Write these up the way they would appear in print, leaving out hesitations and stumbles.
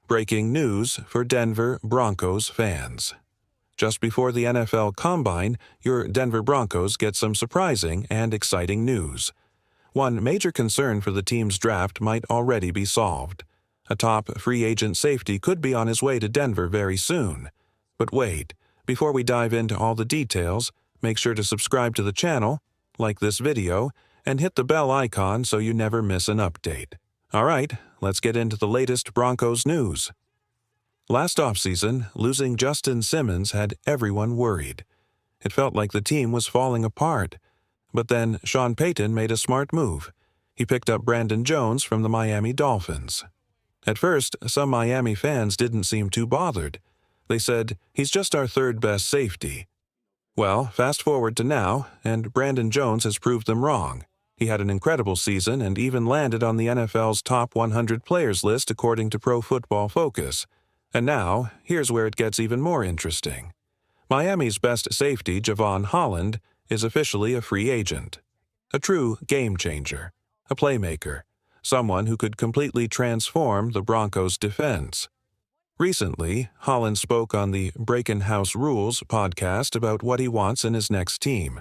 Breaking news for Denver Broncos fans. Just before the NFL Combine, your Denver Broncos get some surprising and exciting news. One major concern for the team's draft might already be solved. A top free agent safety could be on his way to Denver very soon. But wait, before we dive into all the details, make sure to subscribe to the channel, like this video, and hit the bell icon so you never miss an update. Alright, let's get into the latest Broncos news. Last offseason, losing Justin Simmons had everyone worried. It felt like the team was falling apart. But then Sean Payton made a smart move. He picked up Brandon Jones from the Miami Dolphins. At first, some Miami fans didn't seem too bothered. They said, "He's just our third best safety." Well, fast forward to now, and Brandon Jones has proved them wrong. He had an incredible season and even landed on the NFL's top 100 players list according to Pro Football Focus. And now, here's where it gets even more interesting. Miami's best safety, Jevon Holland, is officially a free agent. A true game changer, a playmaker, someone who could completely transform the Broncos' defense. Recently, Holland spoke on the Breaking House Rules podcast about what he wants in his next team.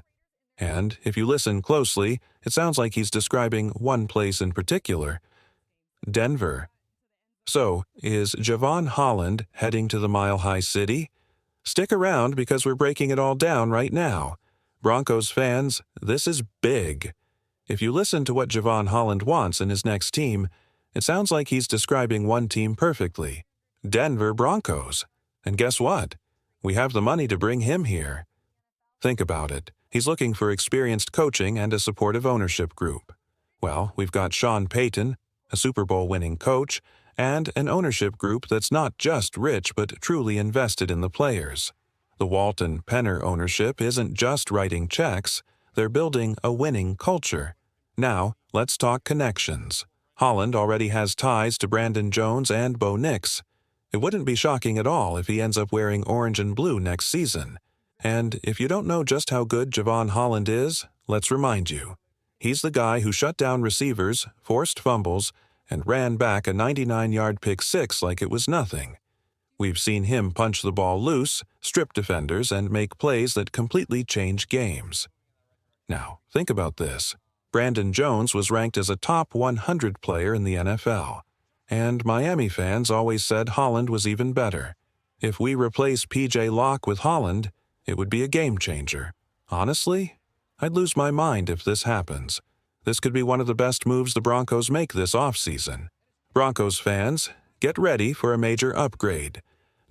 And if you listen closely, it sounds like he's describing one place in particular: Denver. So, is Jevon Holland heading to the Mile High City? Stick around because we're breaking it all down right now. Broncos fans, this is big. If you listen to what Jevon Holland wants in his next team, it sounds like he's describing one team perfectly: Denver Broncos. And guess what? We have the money to bring him here. Think about it. He's looking for experienced coaching and a supportive ownership group. Well, we've got Sean Payton, a Super Bowl-winning coach, and an ownership group that's not just rich but truly invested in the players. The Walton Penner ownership isn't just writing checks, they're building a winning culture. Now, let's talk connections. Holland already has ties to Brandon Jones and Bo Nix. It wouldn't be shocking at all if he ends up wearing orange and blue next season. And if you don't know just how good Jevon Holland is, let's remind you. He's the guy who shut down receivers, forced fumbles, and ran back a 99-yard pick six like it was nothing. We've seen him punch the ball loose, strip defenders, and make plays that completely change games. Now, think about this. Brandon Jones was ranked as a top 100 player in the NFL. And Miami fans always said Holland was even better. If we replace P.J. Locke with Holland, it would be a game changer. Honestly, I'd lose my mind if this happens. This could be one of the best moves the Broncos make this offseason. Broncos fans, get ready for a major upgrade.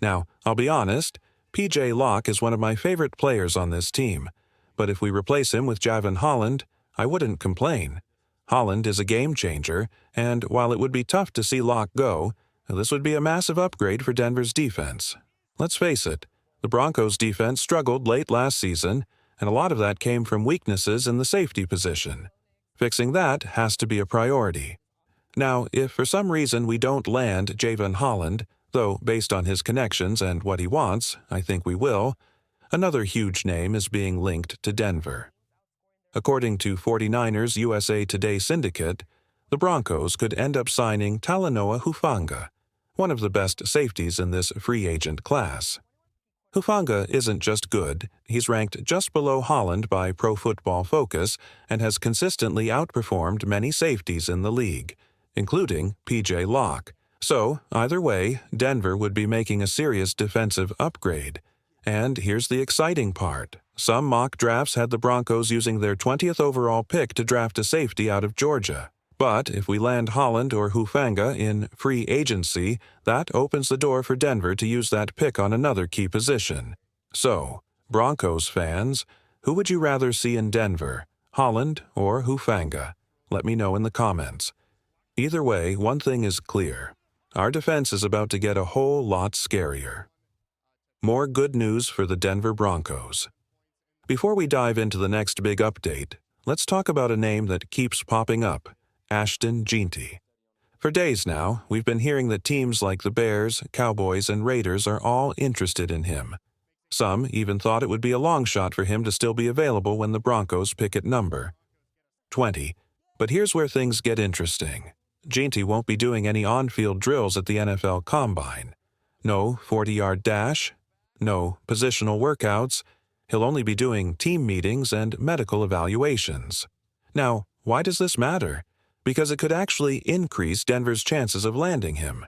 Now, I'll be honest, P.J. Locke is one of my favorite players on this team. But if we replace him with Jevon Holland, I wouldn't complain. Holland is a game changer, and while it would be tough to see Locke go, this would be a massive upgrade for Denver's defense. Let's face it, the Broncos' defense struggled late last season, and a lot of that came from weaknesses in the safety position. Fixing that has to be a priority. Now, if for some reason we don't land Jevon Holland, though based on his connections and what he wants, I think we will, another huge name is being linked to Denver. According to 49ers USA Today Syndicate, the Broncos could end up signing Talanoa Hufanga, one of the best safeties in this free agent class. Hufanga isn't just good, he's ranked just below Holland by Pro Football Focus and has consistently outperformed many safeties in the league, including P.J. Locke. So, either way, Denver would be making a serious defensive upgrade. And here's the exciting part. Some mock drafts had the Broncos using their 20th overall pick to draft a safety out of Georgia. But if we land Holland or Hufanga in free agency, that opens the door for Denver to use that pick on another key position. So, Broncos fans, who would you rather see in Denver, Holland or Hufanga? Let me know in the comments. Either way, one thing is clear. Our defense is about to get a whole lot scarier. More good news for the Denver Broncos. Before we dive into the next big update, let's talk about a name that keeps popping up: Ashton Jeanty. For days now, we've been hearing that teams like the Bears, Cowboys, and Raiders are all interested in him. Some even thought it would be a long shot for him to still be available when the Broncos pick at number 20. But here's where things get interesting. Ginty won't be doing any on-field drills at the NFL Combine. No 40-yard dash, no positional workouts. He'll only be doing team meetings and medical evaluations. Now, why does this matter? Because it could actually increase Denver's chances of landing him.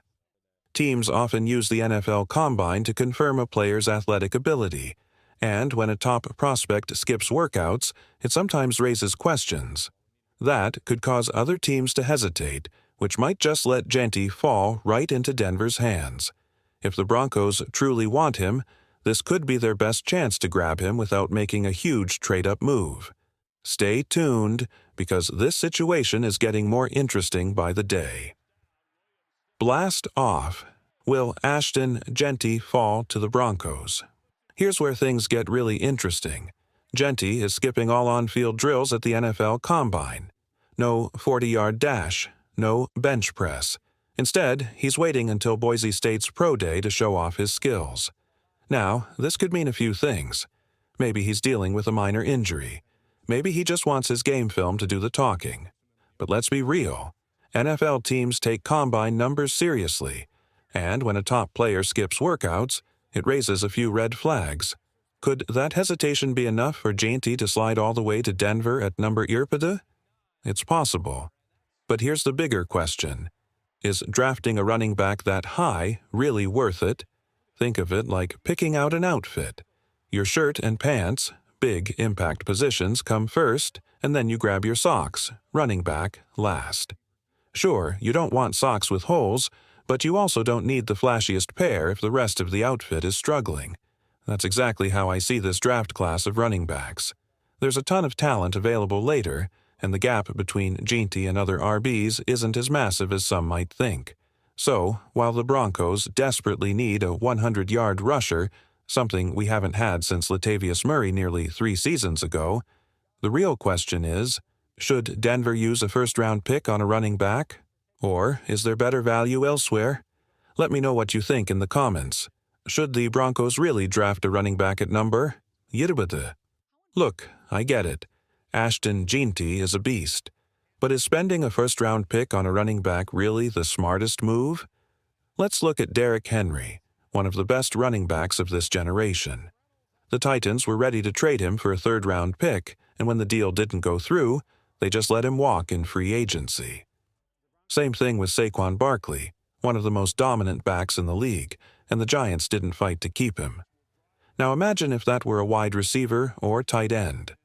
Teams often use the NFL Combine to confirm a player's athletic ability, and when a top prospect skips workouts, it sometimes raises questions. That could cause other teams to hesitate, which might just let Ginty fall right into Denver's hands. If the Broncos truly want him, this could be their best chance to grab him without making a huge trade-up move. Stay tuned, because this situation is getting more interesting by the day. Blast off. Will Ashton Ginty fall to the Broncos? Here's where things get really interesting. Ginty is skipping all on-field drills at the NFL Combine. No 40-yard dash, no bench press. Instead, he's waiting until Boise State's Pro Day to show off his skills. Now, this could mean a few things. Maybe he's dealing with a minor injury. Maybe he just wants his game film to do the talking. But let's be real. NFL teams take combine numbers seriously, and when a top player skips workouts, it raises a few red flags. Could that hesitation be enough for Ginty to slide all the way to Denver at number irpede? It's possible. But here's the bigger question. Is drafting a running back that high really worth it? Think of it like picking out an outfit. Your shirt and pants, big impact positions, come first, and then you grab your socks, running back, last. Sure, you don't want socks with holes, but you also don't need the flashiest pair if the rest of the outfit is struggling. That's exactly how I see this draft class of running backs. There's a ton of talent available later, and the gap between Ginty and other RBs isn't as massive as some might think. So, while the Broncos desperately need a 100-yard rusher, something we haven't had since Latavius Murray nearly 3 seasons ago, the real question is, should Denver use a first-round pick on a running back? Or is there better value elsewhere? Let me know what you think in the comments. Should the Broncos really draft a running back at number irpede? Look, I get it. Ashton Ginty is a beast. But is spending a first-round pick on a running back really the smartest move? Let's look at Derrick Henry, one of the best running backs of this generation. The Titans were ready to trade him for a third-round pick, and when the deal didn't go through, they just let him walk in free agency. Same thing with Saquon Barkley, one of the most dominant backs in the league, and the Giants didn't fight to keep him. Now imagine if that were a wide receiver or tight end.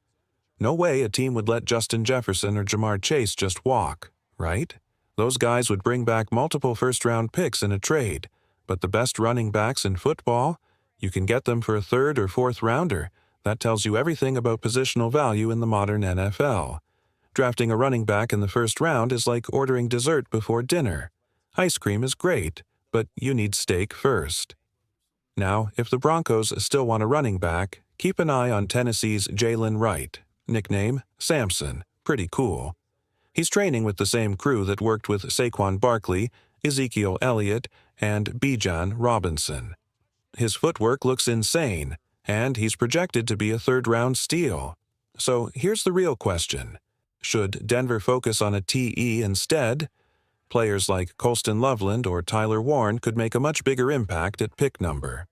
No way a team would let Justin Jefferson or Jamar Chase just walk, right? Those guys would bring back multiple first-round picks in a trade, but the best running backs in football, you can get them for a third or fourth rounder. That tells you everything about positional value in the modern NFL. Drafting a running back in the first round is like ordering dessert before dinner. Ice cream is great, but you need steak first. Now, if the Broncos still want a running back, keep an eye on Tennessee's Jalen Wright, nickname Samson, pretty cool. He's training with the same crew that worked with Saquon Barkley, Ezekiel Elliott, and Bijan Robinson. His footwork looks insane, and he's projected to be a third-round steal. So here's the real question. Should Denver focus on a TE instead? Players like Colston Loveland or Tyler Warren could make a much bigger impact at pick number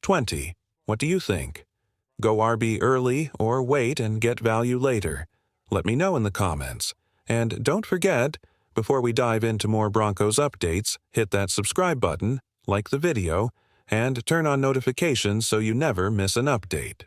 20. What do you think? Go RB early or wait and get value later? Let me know in the comments. And don't forget, before we dive into more Broncos updates, hit that subscribe button, like the video, and turn on notifications so you never miss an update.